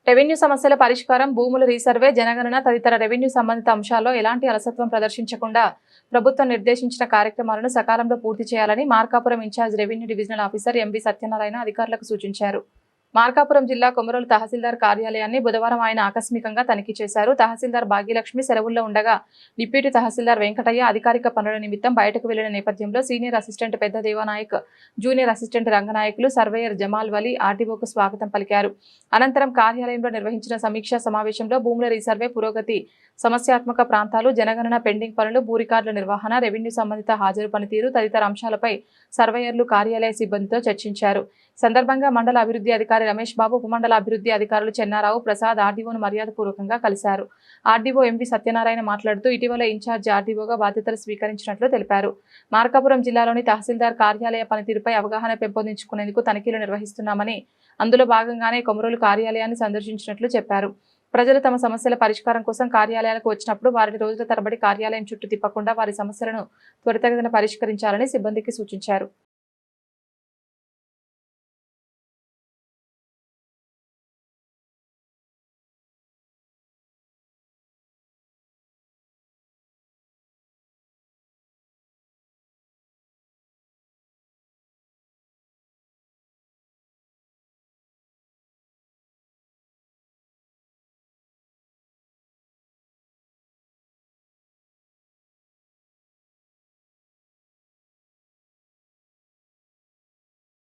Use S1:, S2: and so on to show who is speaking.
S1: Revenue సమస్యల పరిష్కారం, భూముల రీసర్వే, జనగణన తదితర రెవెన్యూ సంబంధిత అంశాల్లో ఎలాంటి అలసత్వం ప్రదర్శించకుండా ప్రభుత్వం నిర్దేశించిన కార్యక్రమాలను సకాలంలో పూర్తి చేయాలని Markapuram incharge revenue divisional officer MV Satyanarayana అధికారులకు సూచించారు. మార్కాపురం జిల్లా కొమరోలు తహసీల్దార్ కార్యాలయాన్ని బుధవారం ఆయన ఆకస్మికంగా తనిఖీ చేశారు. తహసీల్దార్ భాగ్యలక్ష్మి సెలవుల్లో ఉండగా డిప్యూటీ తహసీల్దార్ వెంకటయ్య అధికారిక పనుల నిమిత్తం బయటకు వెళ్లిన నేపథ్యంలో senior assistant Pedda Devanayak, junior assistant Ranganayakulu, surveyor Jamal Vali ఆర్డీఓకు స్వాగతం పలికారు. అనంతరం కార్యాలయంలో నిర్వహించిన సమీక్షా సమావేశంలో భూముల రీసర్వే పురోగతి, సమస్యాత్మక ప్రాంతాలు, జనగణన పెండింగ్ పనులు, భూ రికార్డుల నిర్వహణ, రెవెన్యూ సంబంధిత హాజరు పనితీరు తదితర అంశాలపై సర్వేయర్లు, కార్యాలయ సిబ్బందితో చర్చించారు. సందర్భంగా మండల అభివృద్ధి అధికారి రమేష్ బాబు, ఉపమండల అభివృద్ధి అధికారులు చెన్నారావు, ప్రసాద్ ఆర్డీఓను మర్యాదపూర్వకంగా కలిశారు. ఆర్డీఓ ఎంవి సత్యనారాయణ మాట్లాడుతూ ఇటీవల ఇన్ఛార్జ్ ఆర్డీఓగా బాధ్యతలు స్వీకరించినట్లు తెలిపారు. మార్కాపురం జిల్లాలోని తహసీల్దార్ కార్యాలయ పనితీరుపై అవగాహన పెంపొందించుకునేందుకు తనిఖీలు నిర్వహిస్తున్నామని, అందులో భాగంగానే కొమరోలు కార్యాలయాన్ని సందర్శించినట్లు చెప్పారు. ప్రజలు తమ సమస్యల పరిష్కారం కోసం కార్యాలయాలకు వచ్చినప్పుడు వారిని రోజుల తరబడి కార్యాలయం చుట్టూ తిప్పకుండా వారి సమస్యలను త్వరితగతిన పరిష్కరించాలని సిబ్బందికి సూచించారు.